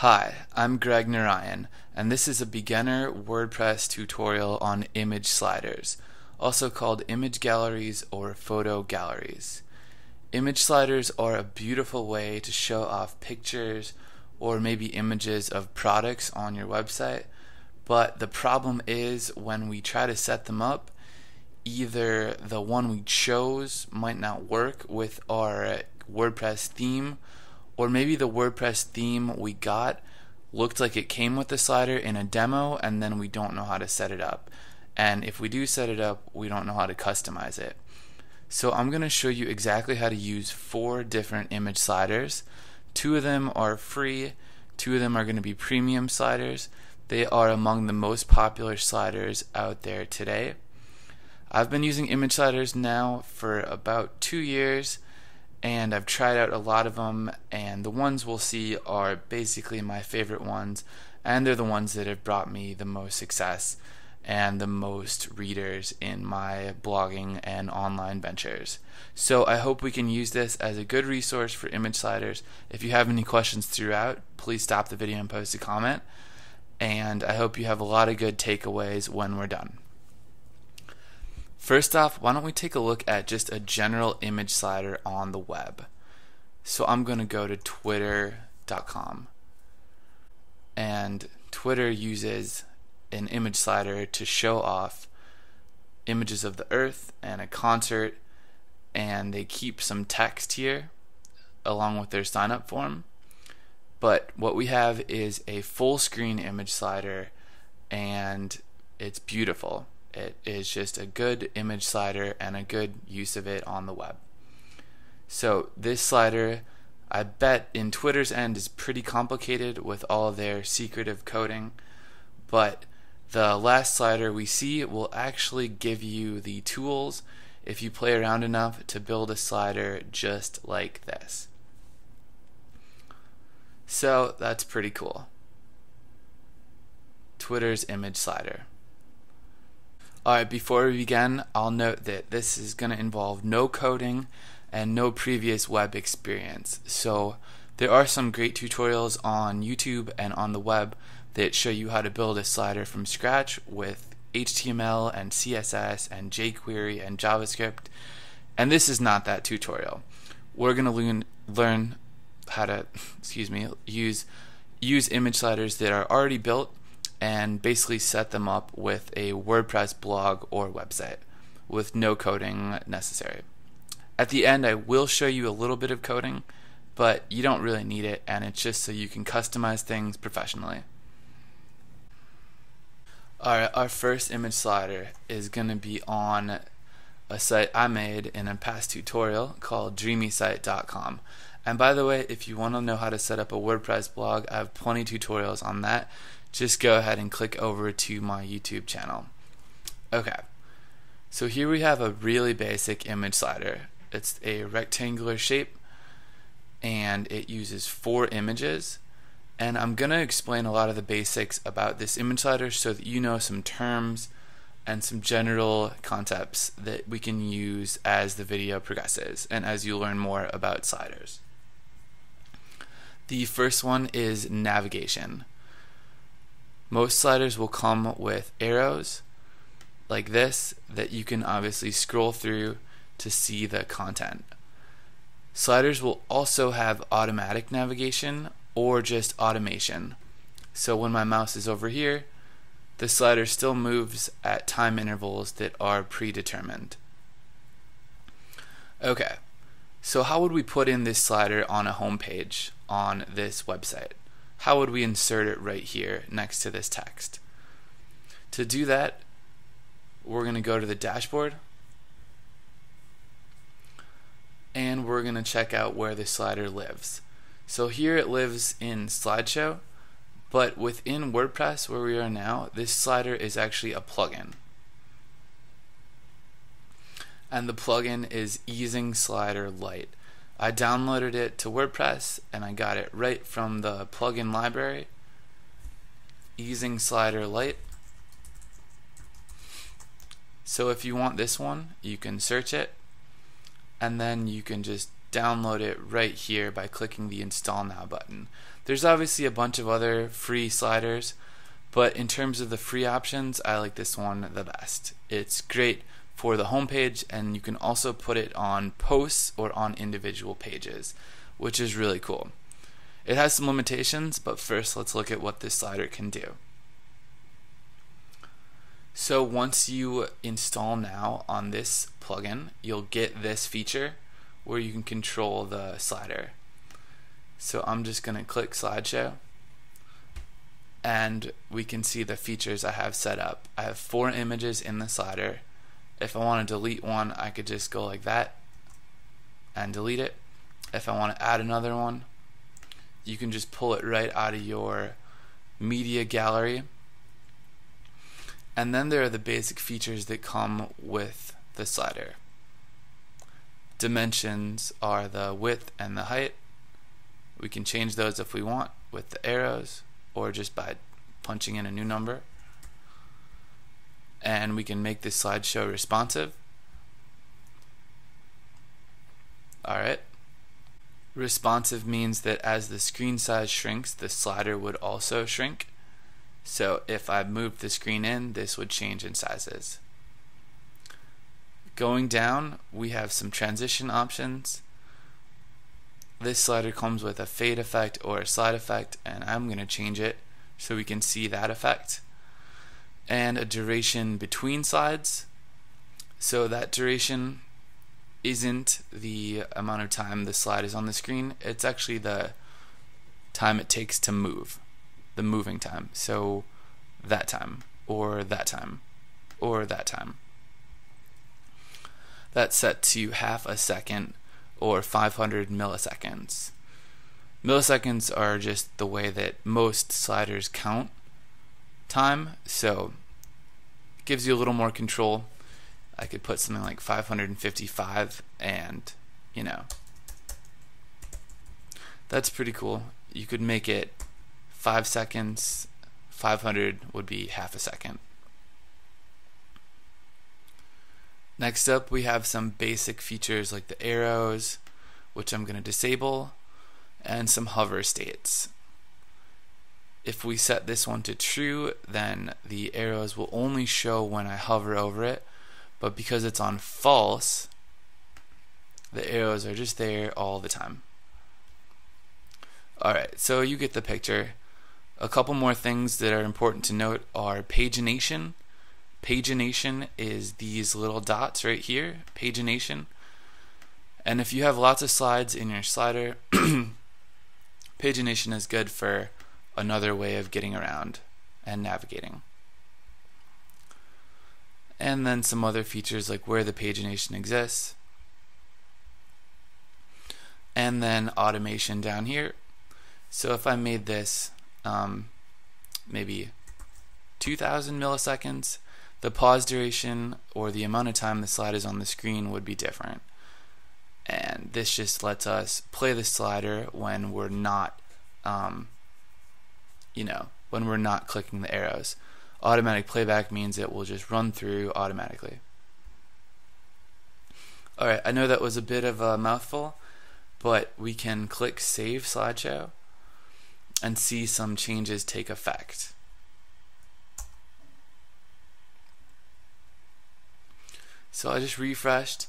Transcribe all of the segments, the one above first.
Hi, I'm Greg Narayan, and this is a beginner WordPress tutorial on image sliders, also called image galleries or photo galleries. Image sliders are a beautiful way to show off pictures or maybe images of products on your website, but the problem is when we try to set them up, either the one we chose might not work with our WordPress theme, or maybe the WordPress theme we got looked like it came with the slider in a demo and then we don't know how to set it up. And if we do set it up, we don't know how to customize it. So I'm going to show you exactly how to use 4 different image sliders. 2 of them are free, 2 of them are going to be premium sliders. They are among the most popular sliders out there today. I've been using image sliders now for about 2 years, and I've tried out a lot of them, and the ones we'll see are basically my favorite ones, and they're the ones that have brought me the most success and the most readers in my blogging and online ventures. So I hope we can use this as a good resource for image sliders. If you have any questions throughout, please stop the video and post a comment, and I hope you have a lot of good takeaways when we're done. First off, why don't we take a look at just a general image slider on the web. So I'm going to go to twitter.com, and Twitter uses an image slider to show off images of the earth and a concert, and they keep some text here along with their sign up form. But what we have is a full screen image slider, and it's beautiful. It is just a good image slider and a good use of it on the web. So this slider, I bet in Twitter's end, is pretty complicated with all their secretive coding, but the last slider we see will actually give you the tools if you play around enough to build a slider just like this. So that's pretty cool. Twitter's image slider. Alright, before we begin, I'll note that this is going to involve no coding and no previous web experience. So there are some great tutorials on YouTube and on the web that show you how to build a slider from scratch with HTML and CSS and jQuery and JavaScript. And this is not that tutorial. We're going to learn how to use image sliders that are already built and basically set them up with a WordPress blog or website with no coding necessary. At the end, I will show you a little bit of coding, but you don't really need it, and it's just so you can customize things professionally. Alright, our first image slider is going to be on a site I made in a past tutorial called dreamysite.com. And by the way, if you want to know how to set up a WordPress blog, I have plenty of tutorials on that. Just go ahead and click over to my YouTube channel. Okay, so here we have a really basic image slider. It's a rectangular shape, and it uses 4 images. And I'm going to explain a lot of the basics about this image slider so that you know some terms and some general concepts that we can use as the video progresses and as you learn more about sliders. The first one is navigation. Most sliders will come with arrows like this that you can obviously scroll through to see the content. Sliders will also have automatic navigation or just automation. So when my mouse is over here, the slider still moves at time intervals that are predetermined. Okay, so how would we put in this slider on a home page on this website? How would we insert it right here next to this text? To do that, we're going to go to the dashboard, and we're going to check out where the slider lives. So here it lives in slideshow, but within WordPress where we are now, this slider is actually a plugin. And the plugin is Easing Slider Lite. I downloaded it to WordPress and I got it right from the plugin library. Easing Slider Lite. So if you want this one, you can search it, and then you can just download it right here by clicking the Install Now button. There's obviously a bunch of other free sliders, but in terms of the free options, I like this one the best. It's great for the home page, and you can also put it on posts or on individual pages, which is really cool. It has some limitations, but first let's look at what this slider can do. So once you install now on this plugin, you'll get this feature where you can control the slider. So I'm just going to click slideshow, and we can see the features I have set up. I have 4 images in the slider. If I want to delete one, I could just go like that and delete it. If I want to add another one, you can just pull it right out of your media gallery. And then there are the basic features that come with the slider. Dimensions are the width and the height. We can change those if we want with the arrows or just by punching in a new number. And we can make this slideshow responsive. Alright. Responsive means that as the screen size shrinks, the slider would also shrink. So if I moved the screen in, this would change in sizes. Going down, we have some transition options. This slider comes with a fade effect or a slide effect, and I'm going to change it so we can see that effect. And a duration between slides. So that duration isn't the amount of time the slide is on the screen, it's actually the time it takes to move, the moving time. So that time, or that time, or that time. That's set to half a second or 500 milliseconds. Milliseconds are just the way that most sliders count time, so it gives you a little more control. I could put something like 555 and, you know, that's pretty cool. You could make it 5 seconds, 500 would be half a second. Next up, we have some basic features like the arrows, which I'm going to disable, and some hover states. If we set this one to true, then the arrows will only show when I hover over it, but because it's on false, the arrows are just there all the time. Alright, so you get the picture. A couple more things that are important to note are pagination. Pagination is these little dots right here, pagination. And if you have lots of slides in your slider, pagination is good for another way of getting around and navigating. And then some other features like where the pagination exists. And then automation down here. So if I made this maybe 2000 milliseconds, the pause duration or the amount of time the slide is on the screen would be different. And this just lets us play the slider when we're not, when we're not clicking the arrows. Automatic playback means it will just run through automatically. Alright, I know that was a bit of a mouthful, but we can click Save Slideshow and see some changes take effect. So I just refreshed,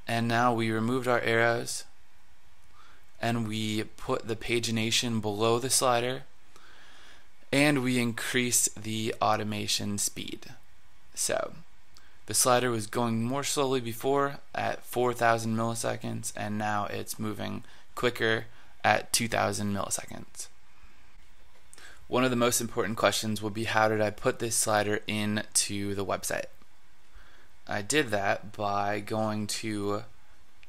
and now we removed our arrows and we put the pagination below the slider, and we increased the automation speed. So the slider was going more slowly before at 4,000 milliseconds, and now it's moving quicker at 2,000 milliseconds. One of the most important questions will be, how did I put this slider into the website? I did that by going to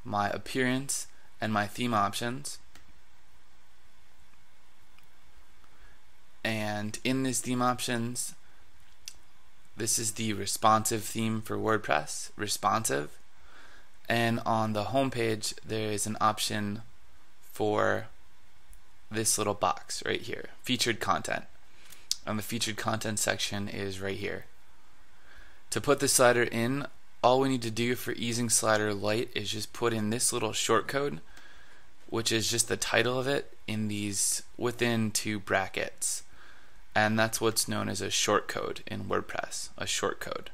my appearance and my theme options, and in this theme options, this is the responsive theme for WordPress, responsive, and on the home page there is an option for this little box right here, featured content, and the featured content section is right here. To put the slider in, all we need to do for easing slider Lite is just put in this little shortcode, which is just the title of it in these within two brackets. And that's what's known as a shortcode in WordPress, a shortcode.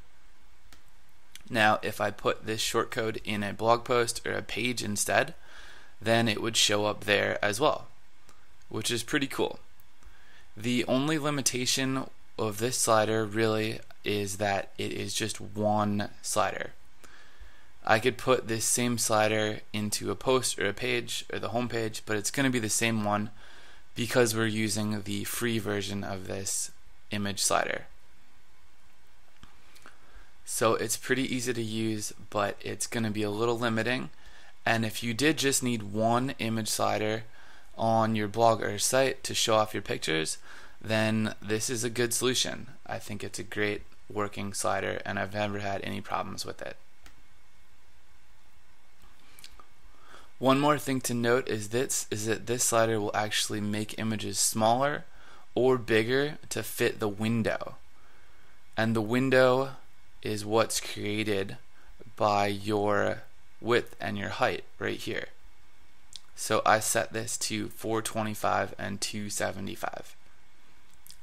Now, if I put this shortcode in a blog post or a page instead, then it would show up there as well, which is pretty cool. The only limitation of this slider really is that it is just one slider. I could put this same slider into a post or a page or the home page, but it's going to be the same one because we're using the free version of this image slider. So it's pretty easy to use, but it's going to be a little limiting. And if you did just need one image slider on your blog or site to show off your pictures, then this is a good solution. I think it's a great working slider, and I've never had any problems with it. One more thing to note is that this slider will actually make images smaller or bigger to fit the window. And the window is what's created by your width and your height right here. So I set this to 425 and 275.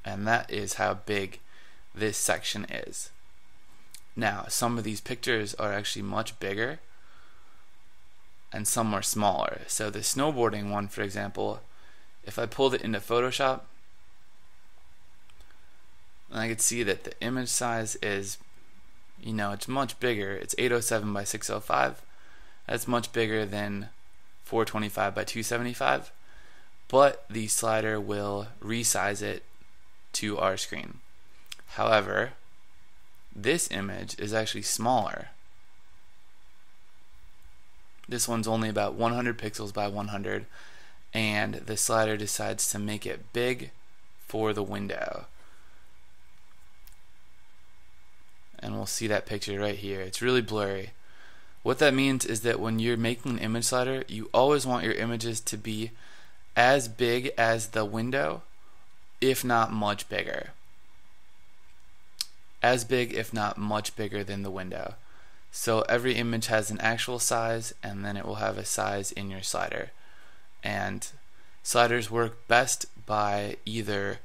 And that is how big this section is. Now, some of these pictures are actually much bigger and some are smaller. So the snowboarding one, for example, if I pulled it into Photoshop, I could see that the image size is, it's much bigger. It's 807 by 605. That's much bigger than 425 by 275, but the slider will resize it to our screen. However, this image is actually smaller. This one's only about 100 pixels by 100, and the slider decides to make it big for the window. And we'll see that picture right here. It's really blurry. What that means is that when you're making an image slider, you always want your images to be as big as the window, if not much bigger. As big, if not much bigger than the window. So every image has an actual size, and then it will have a size in your slider. And sliders work best by either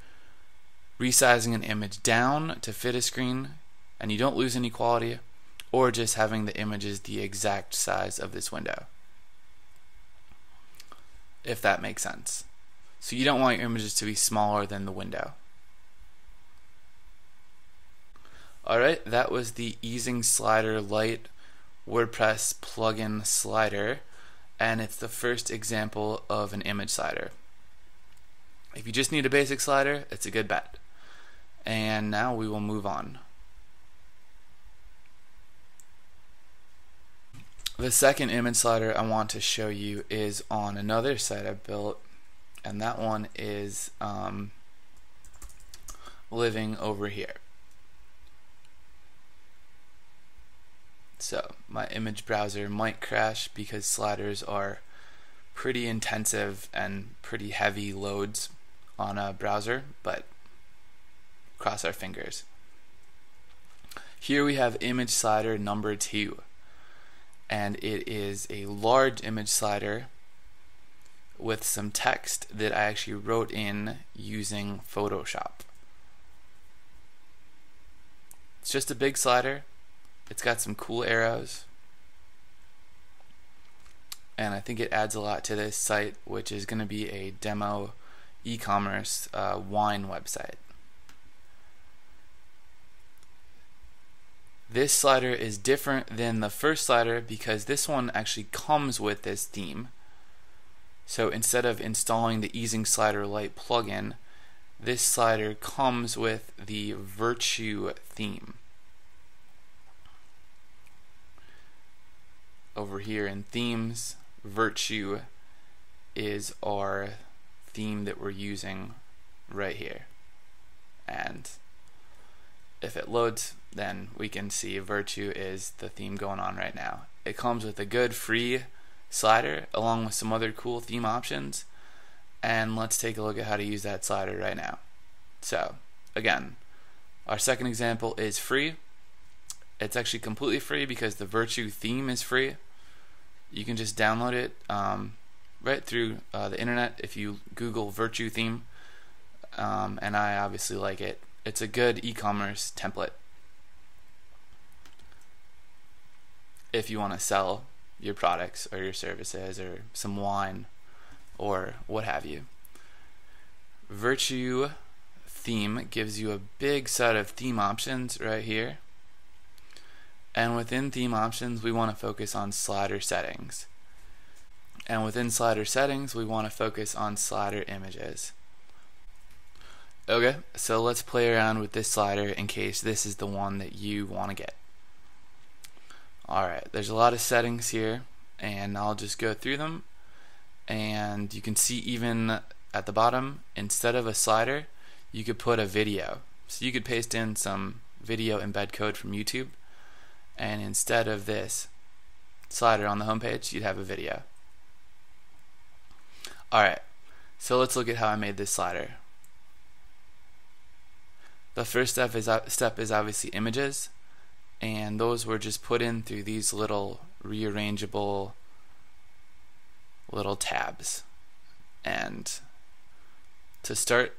resizing an image down to fit a screen, and you don't lose any quality, or just having the images the exact size of this window, if that makes sense. So you don't want your images to be smaller than the window. Alright, that was the Easing Slider Lite WordPress plugin slider, and it's the first example of an image slider. If you just need a basic slider, it's a good bet. And now we will move on. The second image slider I want to show you is on another site I built, and that one is living over here. So my image browser might crash because sliders are pretty intensive and pretty heavy loads on a browser, but cross our fingers. Here we have image slider number 2, and it is a large image slider with some text that I actually wrote in using Photoshop. It's just a big slider. It's got some cool arrows, and I think it adds a lot to this site, which is going to be a demo e-commerce wine website. This slider is different than the first slider because this one actually comes with this theme. So instead of installing the Easing Slider Lite plugin, this slider comes with the Virtue theme. Over here in themes, Virtue is our theme that we're using right here. And if it loads, then we can see Virtue is the theme going on right now. It comes with a good free slider along with some other cool theme options, and let's take a look at how to use that slider right now. So again, our second example is free. It's actually completely free because the Virtue theme is free. You can just download it right through the internet if you Google Virtue theme, and I obviously like it. It's a good e-commerce template if you want to sell your products or your services or some wine or what have you. Virtue theme gives you a big set of theme options right here, and within theme options we want to focus on slider settings, and within slider settings we want to focus on slider images. Okay, so let's play around with this slider in case this is the one that you want to get. Alright, there's a lot of settings here, and I'll just go through them, and you can see even at the bottom, instead of a slider, you could put a video. So you could paste in some video embed code from YouTube, and instead of this slider on the home page, you'd have a video. Alright, so let's look at how I made this slider. The first step is obviously images, and those were just put in through these little rearrangeable little tabs. And to start,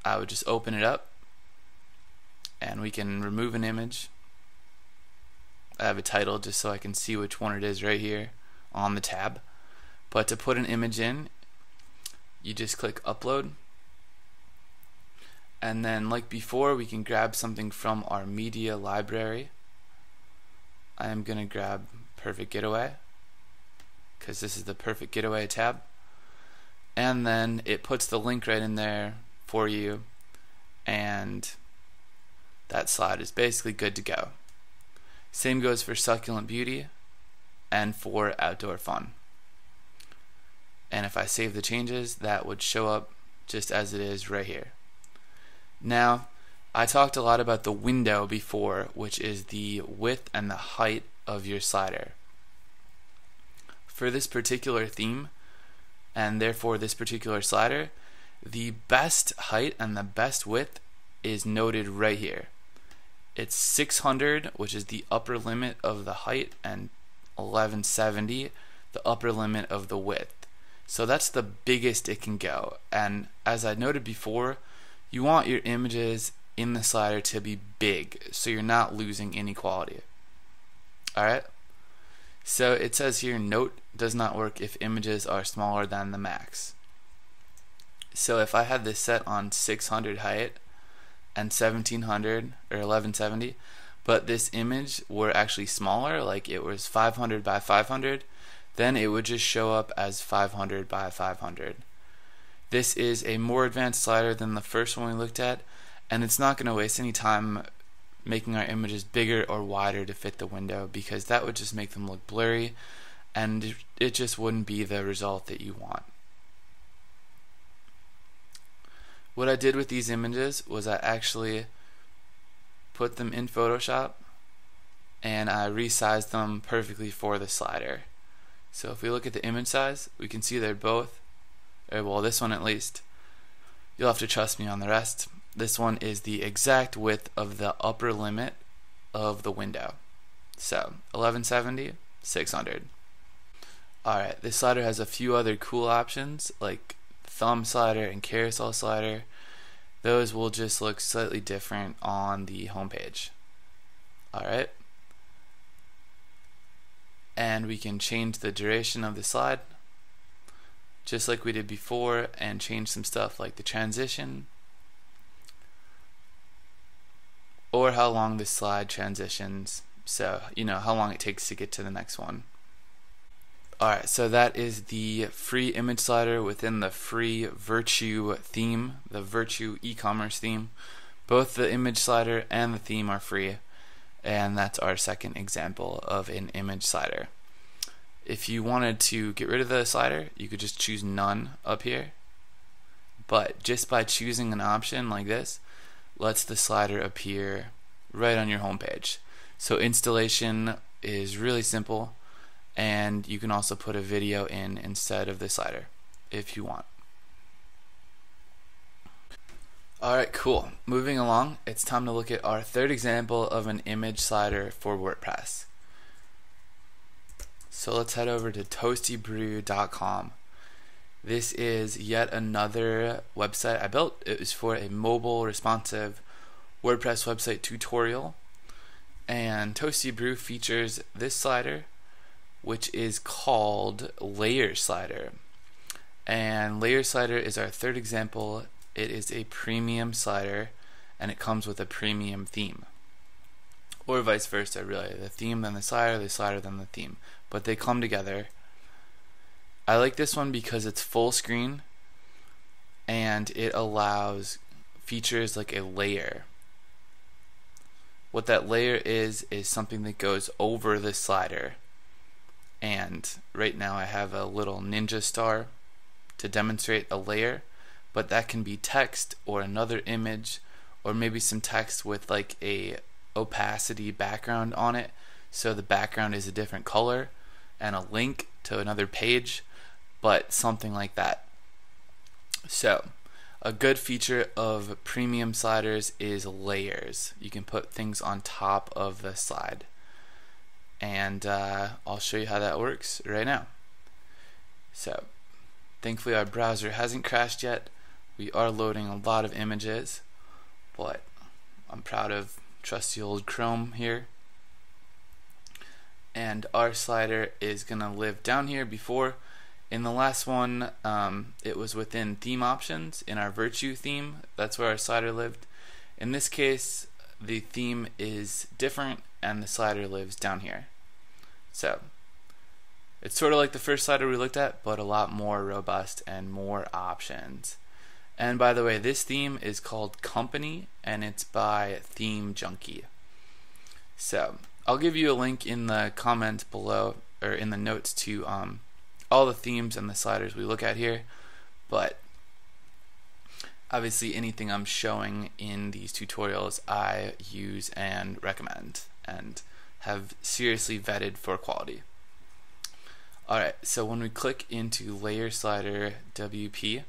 I would just open it up, and we can remove an image. I have a title just so I can see which one it is right here on the tab. But to put an image in, you just click upload, and then like before we can grab something from our media library. I am going to grab Perfect Getaway because this is the Perfect Getaway tab, and then it puts the link right in there for you, and that slide is basically good to go. Same goes for Succulent Beauty and for Outdoor Fun. And if I save the changes, that would show up just as it is right here. Now, I talked a lot about the window before, which is the width and the height of your slider. For this particular theme, and therefore this particular slider, the best height and the best width is noted right here. It's 600, which is the upper limit of the height, and 1170, the upper limit of the width. So that's the biggest it can go. And as I noted before, you want your images in the slider to be big so you're not losing any quality. Alright? So it says here, note does not work if images are smaller than the max. So if I had this set on 600 height and 1700 or 1170, but this image were actually smaller, like it was 500 by 500, then it would just show up as 500 by 500. This is a more advanced slider than the first one we looked at, and it's not going to waste any time making our images bigger or wider to fit the window, because that would just make them look blurry and it just wouldn't be the result that you want. What I did with these images was I actually put them in Photoshop and I resized them perfectly for the slider. So if we look at the image size, we can see they're both, or well, this one at least, you'll have to trust me on the rest. This one is the exact width of the upper limit of the window. So 1170, 600. Alright, this slider has a few other cool options like thumb slider and carousel slider. Those will just look slightly different on the home page. Alright. And we can change the duration of the slide just like we did before, and change some stuff like the transition or how long the slide transitions, so you know how long it takes to get to the next one. Alright, so that is the free image slider within the free Virtue theme, the Virtue eCommerce theme. Both the image slider and the theme are free, and that's our second example of an image slider. If you wanted to get rid of the slider, you could just choose none up here, but just by choosing an option like this lets the slider appear right on your home page. So installation is really simple, and you can also put a video in instead of the slider if you want. Alright, cool. Moving along, it's time to look at our third example of an image slider for WordPress. So let's head over to toastybrew.com, This is yet another website I built. It was for a mobile responsive WordPress website tutorial, and Toasty Brew features this slider, which is called LayerSlider. And LayerSlider is our third example. It is a premium slider, and it comes with a premium theme. Or vice versa, really. The theme then the slider then the theme. But they come together. I like this one because it's full screen, and it allows features like a layer. What that layer is something that goes over the slider. And right now I have a little ninja star to demonstrate a layer, but that can be text or another image, or maybe some text with like a opacity background on it, so the background is a different color, and a link to another page, but something like that. So a good feature of premium sliders is layers. You can put things on top of the slide, and I'll show you how that works right now. So thankfully our browser hasn't crashed yet. We are loading a lot of images, but I'm proud of trusty old Chrome here. And our slider is gonna live down here. Before, in the last one, it was within theme options in our Virtue theme. That's where our slider lived. In this case, the theme is different and the slider lives down here. So it's sort of like the first slider we looked at, but a lot more robust and more options. And by the way, this theme is called Company, and it's by Theme Junkie. So I'll give you a link in the comments below, or in the notes, to all the themes and the sliders we look at here. But obviously anything I'm showing in these tutorials I use and recommend and have seriously vetted for quality. Alright, so when we click into LayerSlider WP,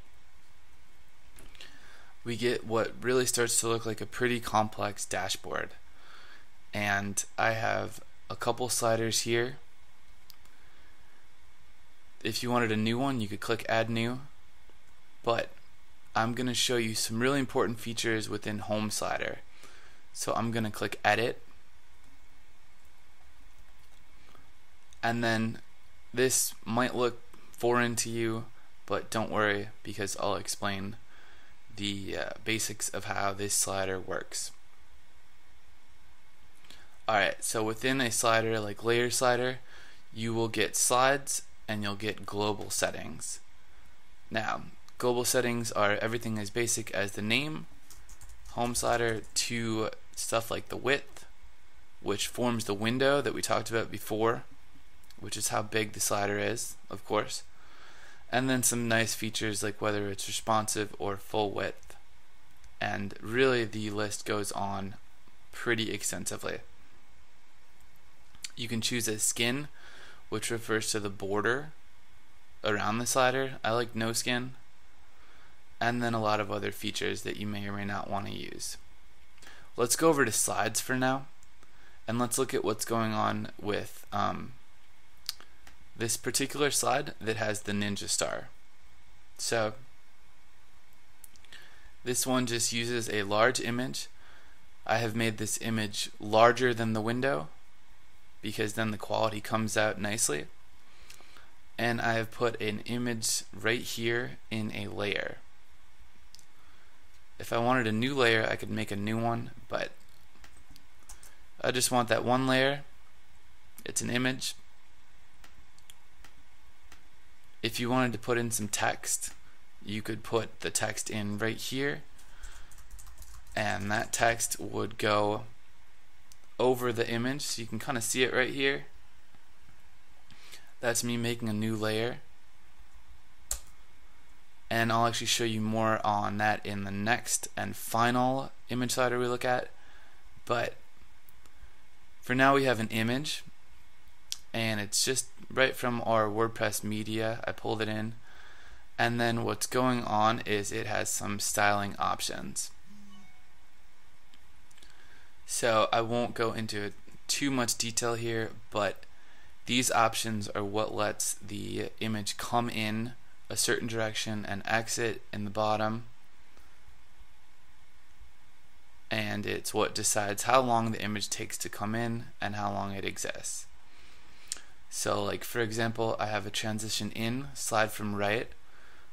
we get what really starts to look like a pretty complex dashboard. And I have a couple sliders here. If you wanted a new one, you could click Add New, but I'm going to show you some really important features within Home Slider. So I'm going to click Edit, and then this might look foreign to you, but don't worry, because I'll explain the basics of how this slider works. Alright, so within a slider like LayerSlider, you will get slides and you'll get global settings. Now, global settings are everything as basic as the name, home slider, to stuff like the width, which forms the window that we talked about before, which is how big the slider is, of course. And then some nice features like whether it's responsive or full width. And really the list goes on pretty extensively. You can choose a skin, which refers to the border around the slider. I like no skin. And then a lot of other features that you may or may not want to use. Let's go over to slides for now, and let's look at what's going on with this particular slide that has the ninja star. So this one just uses a large image. I have made this image larger than the window because then the quality comes out nicely. And I have put an image right here in a layer. If I wanted a new layer, I could make a new one, but I just want that one layer. It's an image. If you wanted to put in some text, you could put the text in right here, and that text would go over the image, so you can kind of see it right here. That's me making a new layer, and I'll actually show you more on that in the next and final image slider we look at. But for now we have an image, and it's just right from our WordPress media. I pulled it in, and then what's going on is it has some styling options. So I won't go into too much detail here, but these options are what lets the image come in a certain direction and exit in the bottom, and it's what decides how long the image takes to come in and how long it exists. So like for example, I have a transition in, slide from right,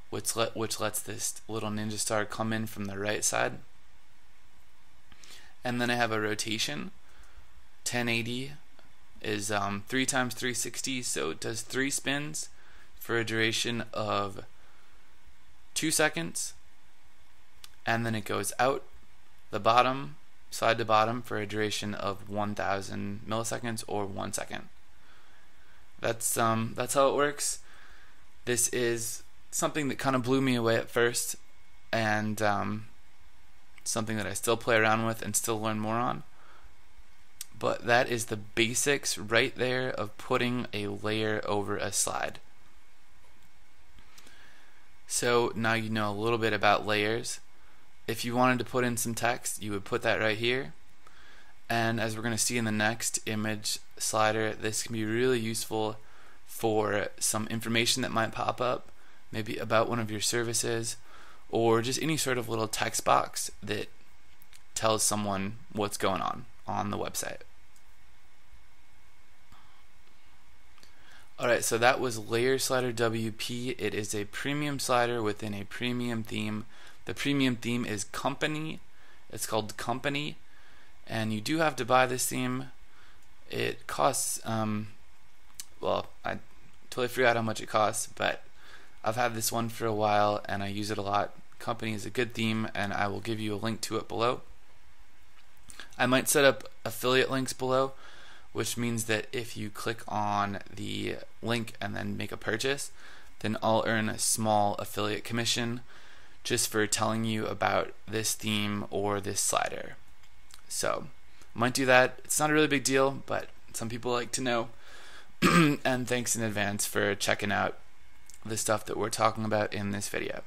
which lets this little ninja star come in from the right side. And then I have a rotation. 1080 is 3 times 360, so it does 3 spins for a duration of 2 seconds. And then it goes out the bottom, side to bottom, for a duration of 1000 milliseconds or 1 second. That's how it works. This is something that kind of blew me away at first, and something that I still play around with and still learn more on. But that is the basics right there of putting a layer over a slide. So now you know a little bit about layers. If you wanted to put in some text, you would put that right here. And as we're going to see in the next image slider, this can be really useful for some information that might pop up, maybe about one of your services, or just any sort of little text box that tells someone what's going on the website. Alright, so that was LayerSlider WP. It is a premium slider within a premium theme. The premium theme is Company. It's called Company, and you do have to buy this theme. It costs, well, I totally forgot how much it costs, but I've had this one for a while and I use it a lot. Company is a good theme, and I will give you a link to it below. I might set up affiliate links below, which means that if you click on the link and then make a purchase, then I'll earn a small affiliate commission just for telling you about this theme or this slider. So might do that. It's not a really big deal, but some people like to know. And thanks in advance for checking out the stuff that we're talking about in this video.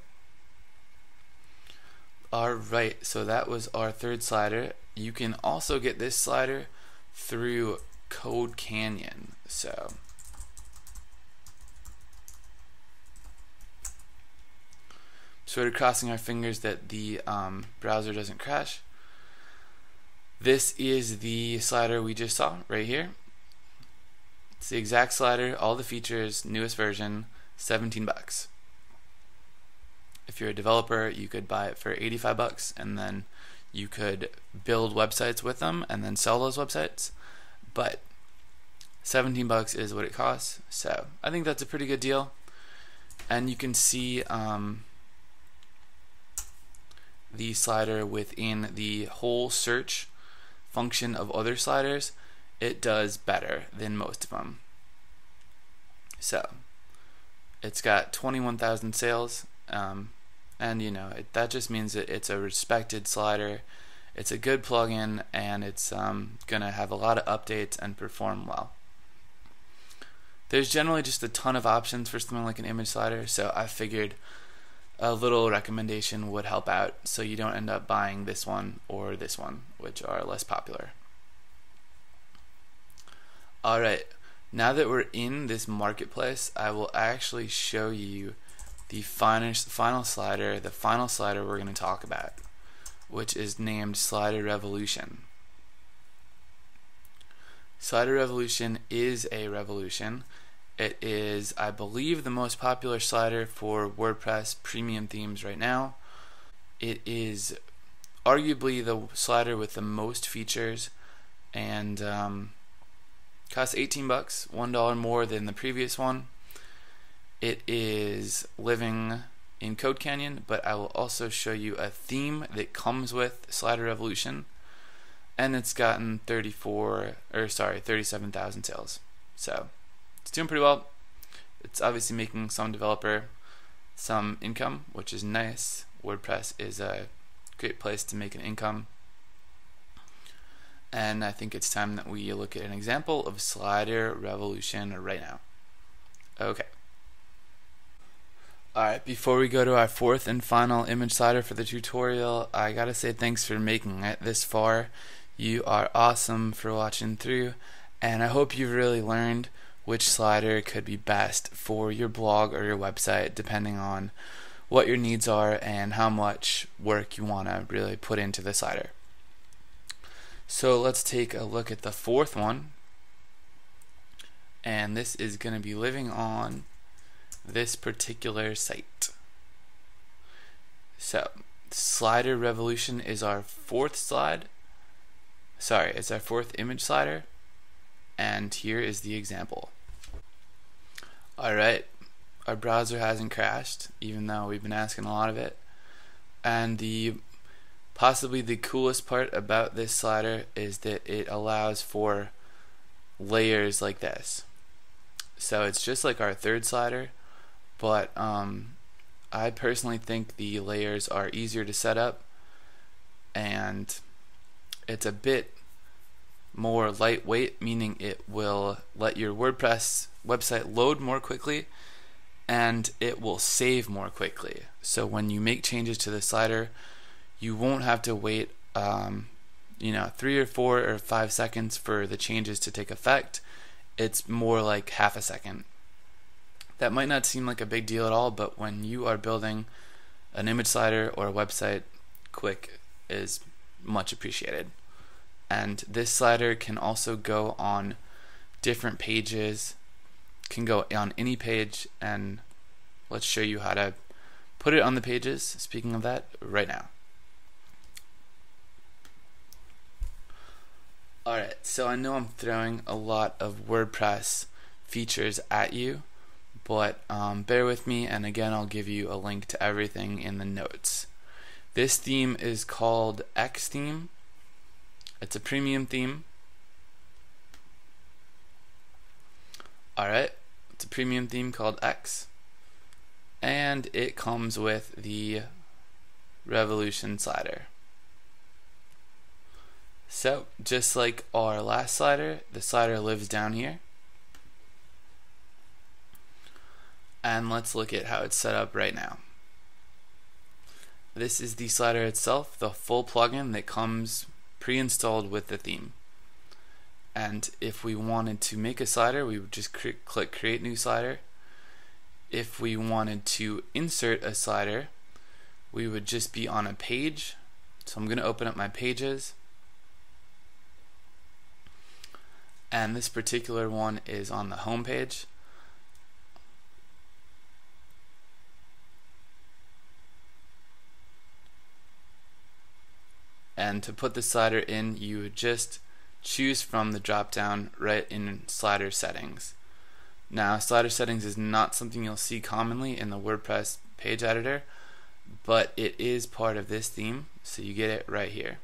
Alright, so that was our third slider. You can also get this slider through Code Canyon. So sort of crossing our fingers that the browser doesn't crash. This is the slider we just saw right here. It's the exact slider, all the features, newest version, 17 bucks. If you're a developer, you could buy it for 85 bucks, and then you could build websites with them and then sell those websites. But 17 bucks is what it costs, so I think that's a pretty good deal. And you can see the slider within the whole search function of other sliders. It does better than most of them. So it's got 21,000 sales, and you know, that just means that it's a respected slider. It's a good plugin, and it's gonna have a lot of updates and perform well. There's generally just a ton of options for something like an image slider, so I figured a little recommendation would help out, so you don't end up buying this one or this one, which are less popular. Alright, now that we're in this marketplace, I will actually show you the final slider we're going to talk about, which is named Slider Revolution. Slider Revolution is a revolution. It is, I believe, the most popular slider for WordPress premium themes right now. It is arguably the slider with the most features, and costs 18 bucks, $1 more than the previous one. It is living in Code Canyon, but I will also show you a theme that comes with Slider Revolution, and it's gotten 37,000 sales. So it's doing pretty well. It's obviously making some developer some income, which is nice. WordPress is a great place to make an income. And I think it's time that we look at an example of Slider Revolution right now. Okay. Alright, before we go to our fourth and final image slider for the tutorial, I gotta say thanks for making it this far. You are awesome for watching through, and I hope you've really learned which slider could be best for your blog or your website, depending on what your needs are and how much work you want to really put into the slider. So let's take a look at the fourth one, and this is going to be living on this particular site. So Slider Revolution is our fourth slide. Sorry, it's our fourth image slider, and here is the example. Alright, our browser hasn't crashed, even though we've been asking a lot of it. And possibly the coolest part about this slider is that it allows for layers like this. So it's just like our third slider, but I personally think the layers are easier to set up, and it's a bit more lightweight, meaning it will let your WordPress website load more quickly, and it will save more quickly. So when you make changes to the slider, you won't have to wait 3 or 4 or 5 seconds for the changes to take effect. It's more like half a second. That might not seem like a big deal at all, but when you are building an image slider or a website, quick is much appreciated. And this slider can also go on different pages, can go on any page, and let's show you how to put it on the pages, speaking of that, right now. Alright, so I know I'm throwing a lot of WordPress features at you, but bear with me, and again I'll give you a link to everything in the notes. This theme is called X theme. It's a premium theme. Alright, it's a premium theme called X, and it comes with the Revolution slider. So just like our last slider, the slider lives down here. And let's look at how it's set up right now. This is the slider itself, the full plugin that comes pre-installed with the theme. And if we wanted to make a slider, we would just click Create New Slider. If we wanted to insert a slider, we would just be on a page. So I'm going to open up my pages. And this particular one is on the home page. And to put the slider in, you would just choose from the drop down right in slider settings. Now, slider settings is not something you'll see commonly in the WordPress page editor, but it is part of this theme, so you get it right here.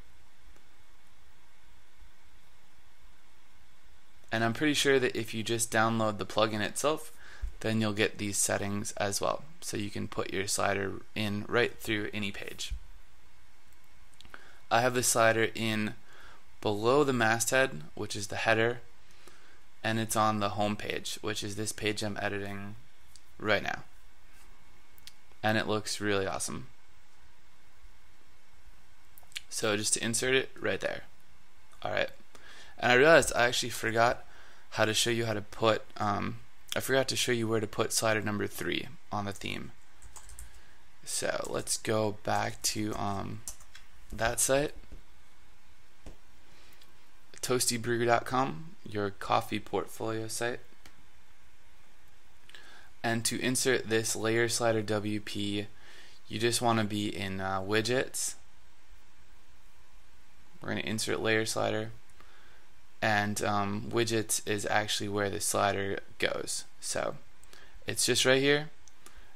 And I'm pretty sure that if you just download the plugin itself, then you'll get these settings as well, so you can put your slider in right through any page. I have the slider in below the masthead, which is the header, and it's on the home page, which is this page I'm editing right now. And it looks really awesome. So just to insert it right there. Alright. And I realized I actually forgot how to show you how to put, I forgot to show you where to put slider number 3 on the theme. So let's go back to that site, toastybrewer.com, your coffee portfolio site. And to insert this LayerSlider WP, you just want to be in widgets. We're going to insert LayerSlider, and widgets is actually where the slider goes. So it's just right here,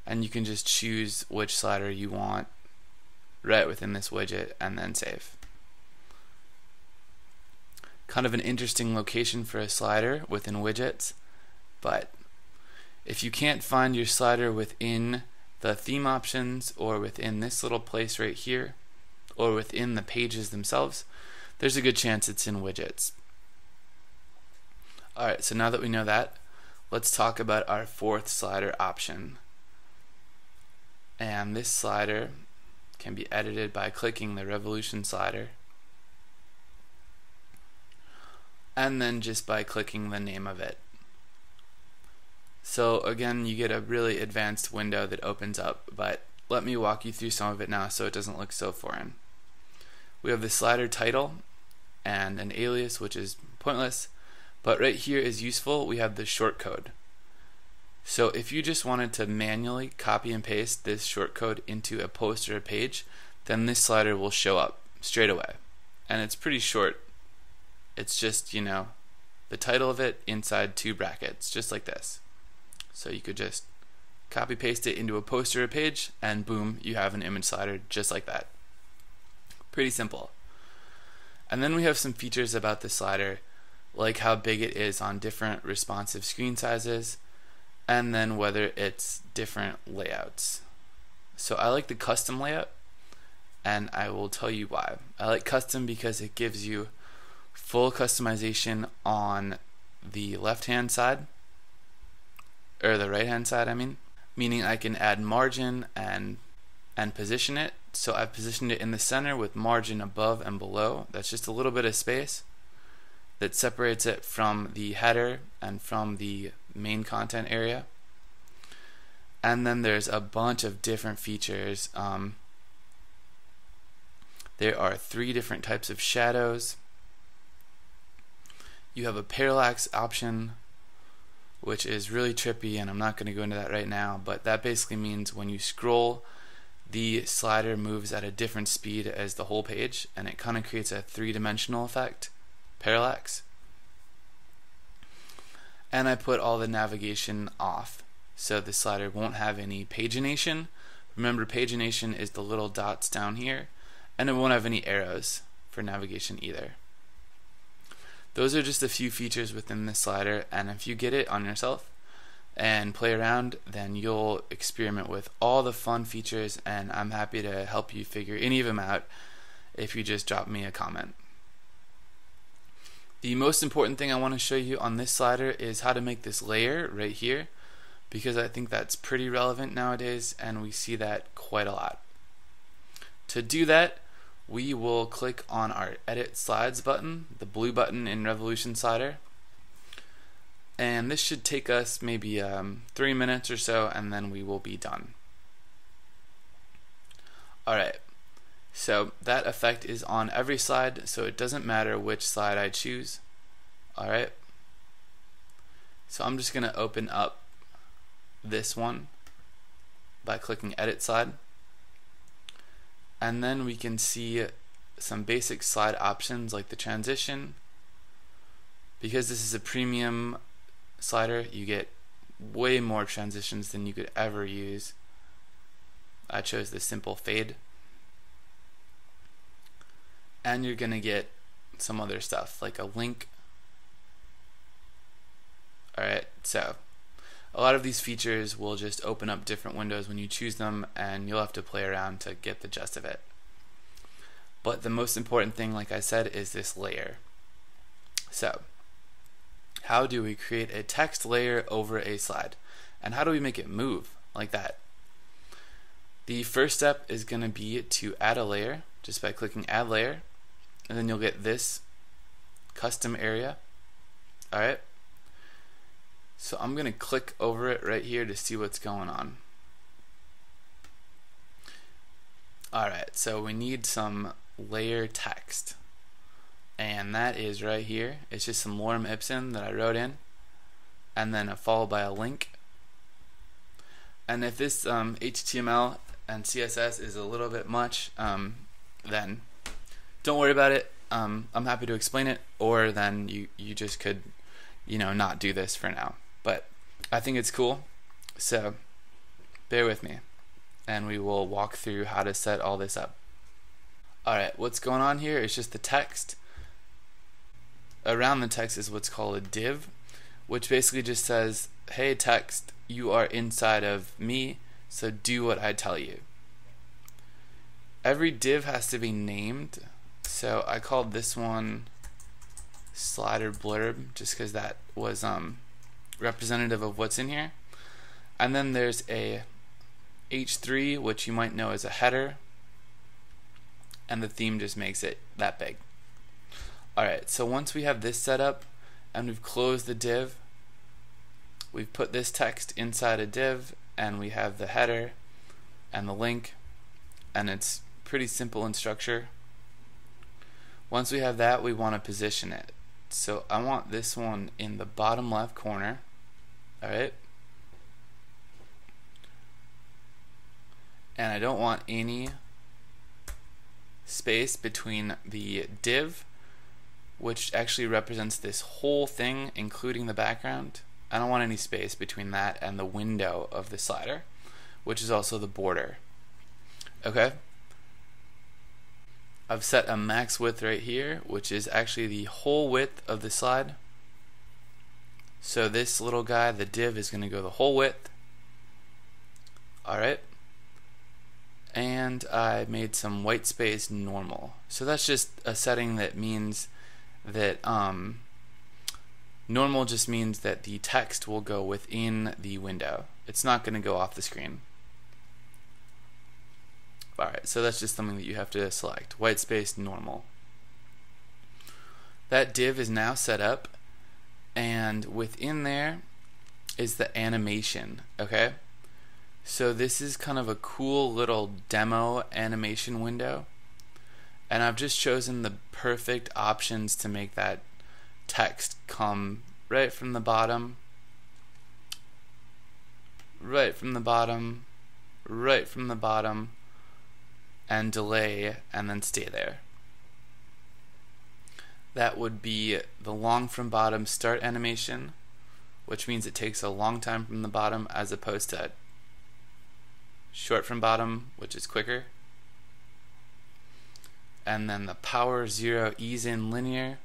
and you can just choose which slider you want right within this widget and then save. Kind of an interesting location for a slider within widgets, but if you can't find your slider within the theme options or within this little place right here or within the pages themselves, there's a good chance it's in widgets. Alright, so now that we know that, let's talk about our fourth slider option. And this slider can be edited by clicking the Revolution slider, and then just by clicking the name of it. So again, you get a really advanced window that opens up, but let me walk you through some of it now so it doesn't look so foreign. We have the slider title and an alias, which is pointless, but right here is useful. We have the shortcode. So if you just wanted to manually copy and paste this shortcode into a post or a page, then this slider will show up straight away. And it's pretty short. It's just, the title of it inside 2 brackets, just like this. So you could just copy paste it into a post or a page, and boom, you have an image slider just like that. Pretty simple. And then we have some features about the slider, like how big it is on different responsive screen sizes, and then whether it's different layouts. So I like the custom layout, and I will tell you why. I like custom because it gives you full customization on the left hand side, or the right hand side, meaning I can add margin and position it. So I've positioned it in the center with margin above and below. That's just a little bit of space that separates it from the header and from the main content area. And then there's a bunch of different features. There are 3 different types of shadows. You have a parallax option, which is really trippy, and I'm not going to go into that right now, but that basically means when you scroll, the slider moves at a different speed as the whole page, and it kind of creates a 3-dimensional effect, parallax. And I put all the navigation off, so the slider won't have any pagination. Remember, pagination is the little dots down here, and it won't have any arrows for navigation either. Those are just a few features within the slider, and if you get it on yourself and play around, then you'll experiment with all the fun features, and I'm happy to help you figure any of them out if you just drop me a comment. The most important thing I want to show you on this slider is how to make this layer right here, because I think that's pretty relevant nowadays, and we see that quite a lot. To do that, we will click on our Edit Slides button, the blue button in Revolution Slider, and this should take us maybe 3 minutes or so, and then we will be done. Alright, so that effect is on every slide, so it doesn't matter which slide I choose. Alright, so I'm just going to open up this one by clicking Edit Slide. And then we can see some basic slide options like the transition. Because this is a premium slider, you get way more transitions than you could ever use. I chose the simple fade. And you're going to get some other stuff like a link. Alright, so a lot of these features will just open up different windows when you choose them, and you'll have to play around to get the gist of it. But the most important thing, like I said, is this layer. So, how do we create a text layer over a slide? And how do we make it move like that? The first step is going to be to add a layer, just by clicking Add Layer, and then you'll get this custom area. Alright. So I'm going to click over it right here to see what's going on. Alright, so we need some layer text. And that is right here. It's just some lorem ipsum that I wrote in, and then followed by a link. And if this HTML and CSS is a little bit much, then don't worry about it. I'm happy to explain it, or then you just could, not do this for now. But I think it's cool, so bear with me, and we will walk through how to set all this up. Alright, what's going on here is just the text. Around the text is what's called a div, which basically just says, hey text, you are inside of me, so do what I tell you. Every div has to be named, so I called this one slider blurb just because that was representative of what's in here. And then there's a h3, which you might know as a header, and the theme just makes it that big. Alright, so once we have this set up and we've closed the div, we've put this text inside a div, and we have the header and the link, and it's pretty simple in structure. Once we have that, we want to position it. So I want this one in the bottom left corner. Alright, and I don't want any space between the div, which actually represents this whole thing including the background. I don't want any space between that and the window of the slider, which is also the border. Okay, I've set a max width right here, which is actually the whole width of the slide. So this little guy, the div, is going to go the whole width. Alright, and I made some white space normal. So that's just a setting that means that normal just means that the text will go within the window. It's not going to go off the screen. Alright, so that's just something that you have to select. White space normal. That div is now set up, and within there is the animation. Okay, so this is kind of a cool little demo animation window, and I've just chosen the perfect options to make that text come right from the bottom, right from the bottom, right from the bottom, and delay, and then stay there. That would be the long from bottom start animation, which means it takes a long time from the bottom, as opposed to short from bottom, which is quicker. And then the power 0 ease in linear.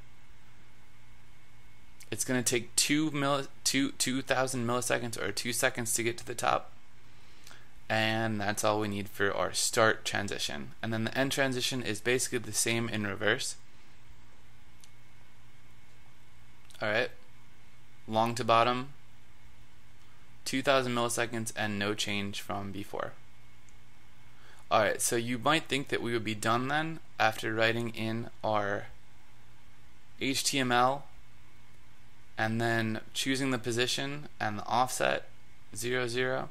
It's going to take 2,000 milliseconds or 2 seconds to get to the top. And that's all we need for our start transition. And then the end transition is basically the same in reverse. Alright, long to bottom, 2,000 milliseconds, and no change from before. Alright, so you might think that we would be done then after writing in our HTML and then choosing the position and the offset 0, 0,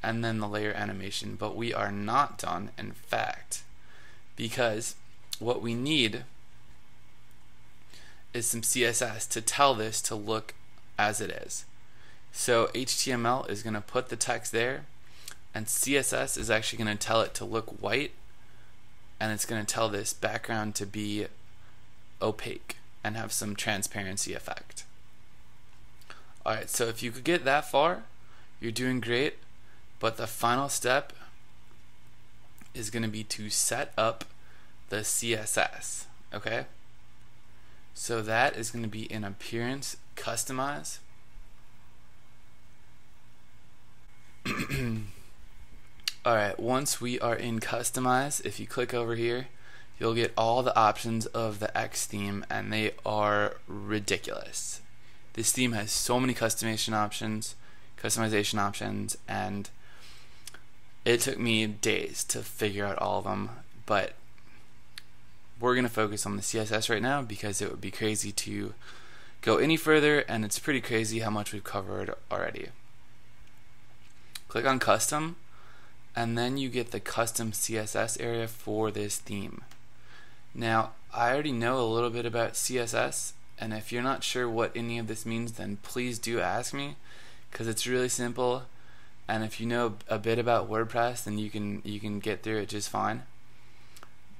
and then the layer animation, but we are not done, in fact, because what we need is some CSS to tell this to look as it is. So HTML is going to put the text there, and CSS is actually going to tell it to look white, and it's going to tell this background to be opaque and have some transparency effect. Alright, so if you could get that far, you're doing great, but the final step is going to be to set up the CSS. Okay? So that is going to be in Appearance, Customize. Alright, once we are in Customize, if you click over here, you'll get all the options of the X theme, and they are ridiculous. This theme has so many customization options, and it took me days to figure out all of them, but we're going to focus on the CSS right now because it would be crazy to go any further, and it's pretty crazy how much we've covered already. Click on Custom, and then you get the Custom CSS area for this theme. Now, I already know a little bit about CSS, and if you're not sure what any of this means, then please do ask me, because it's really simple, and if you know a bit about WordPress, then you can get through it just fine.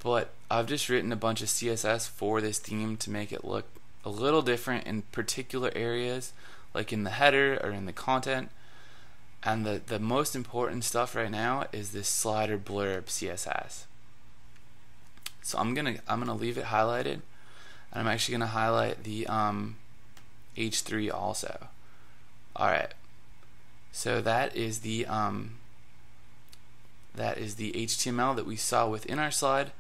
But I've just written a bunch of CSS for this theme to make it look a little different in particular areas, like in the header or in the content. And the most important stuff right now is this slider blurb CSS. So I'm gonna leave it highlighted, and I'm actually gonna highlight the H3 also. Alright, so that is the HTML that we saw within our slide,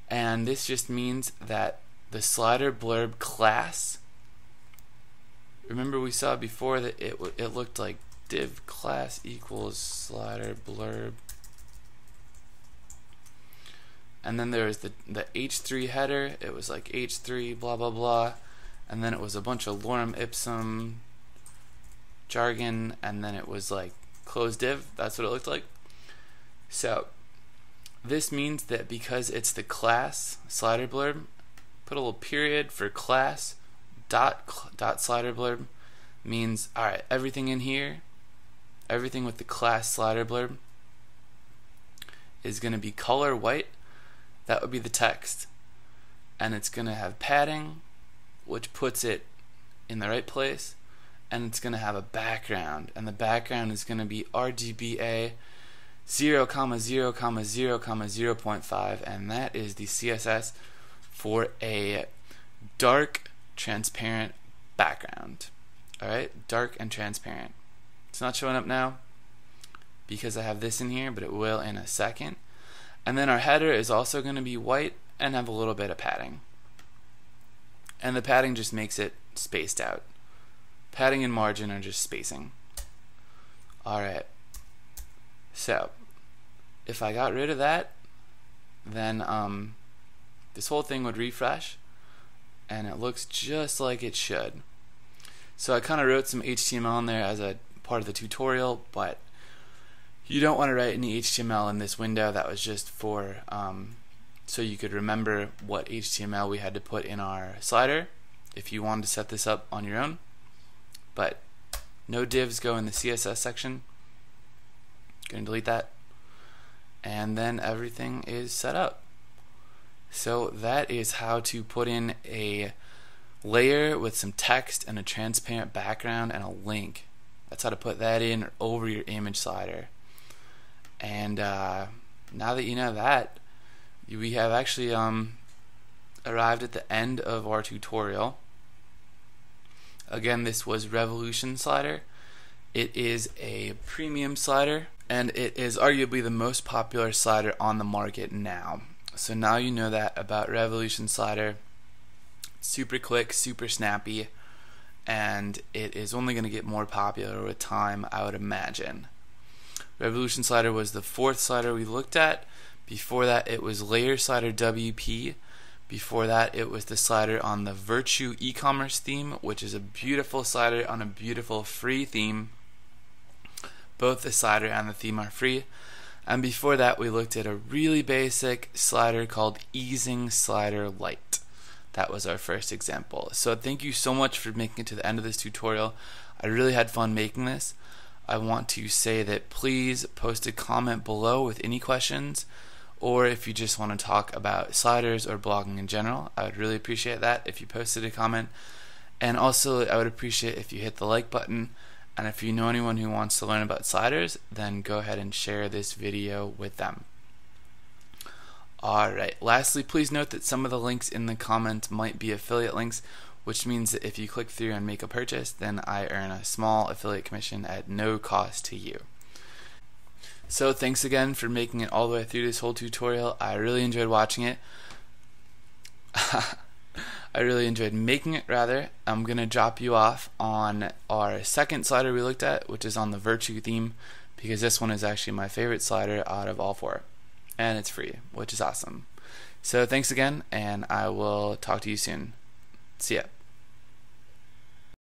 and this just means that the slider blurb class, remember we saw before that it looked like div class equals slider blurb, and then there was the H3 header. It was like H3 blah blah blah, and then it was a bunch of lorem ipsum jargon, and then it was like closed div. That's what it looked like. So this means that because it's the class slider blurb, put a little period for class dot slider blurb means, alright, everything in here, everything with the class slider blurb is going to be color white. That would be the text, and it's going to have padding, which puts it in the right place, and it's going to have a background, and the background is going to be RGBA 0, 0, 0, 0.5, and that is the CSS for a dark transparent background. Alright, dark and transparent. It's not showing up now because I have this in here, but it will in a second. And then our header is also going to be white and have a little bit of padding. And the padding just makes it spaced out. Padding and margin are just spacing. Alright, so if I got rid of that, then this whole thing would refresh and it looks just like it should. So I kind of wrote some HTML in there as a part of the tutorial, but you don't want to write any HTML in this window. That was just for so you could remember what HTML we had to put in our slider if you wanted to set this up on your own. But no divs go in the CSS section. Gonna delete that, and then everything is set up. So that is how to put in a layer with some text and a transparent background and a link. That's how to put that in over your image slider. And now that you know that, we have actually arrived at the end of our tutorial. Again, this was Revolution Slider. It is a premium slider, and it is arguably the most popular slider on the market now. So now you know that about Revolution Slider. Super quick, super snappy, and it is only going to get more popular with time, I would imagine. Revolution Slider was the fourth slider we looked at. Before that, it was LayerSlider WP. Before that, it was the slider on the Virtue eCommerce theme, which is a beautiful slider on a beautiful free theme. Both the slider and the theme are free. And before that, we looked at a really basic slider called Easing Slider Lite. That was our first example. So thank you so much for making it to the end of this tutorial. I really had fun making this. I want to say that please post a comment below with any questions, or if you just want to talk about sliders or blogging in general. I would really appreciate that if you posted a comment. And also, I would appreciate if you hit the like button. And if you know anyone who wants to learn about sliders, then go ahead and share this video with them. Alright, lastly, please note that some of the links in the comments might be affiliate links, which means that if you click through and make a purchase, then I earn a small affiliate commission at no cost to you. So thanks again for making it all the way through this whole tutorial. I really enjoyed watching it. I really enjoyed making it, rather. I'm going to drop you off on our second slider we looked at, which is on the Virtue theme, because this one is actually my favorite slider out of all four. And it's free, which is awesome. So thanks again, and I will talk to you soon. See ya.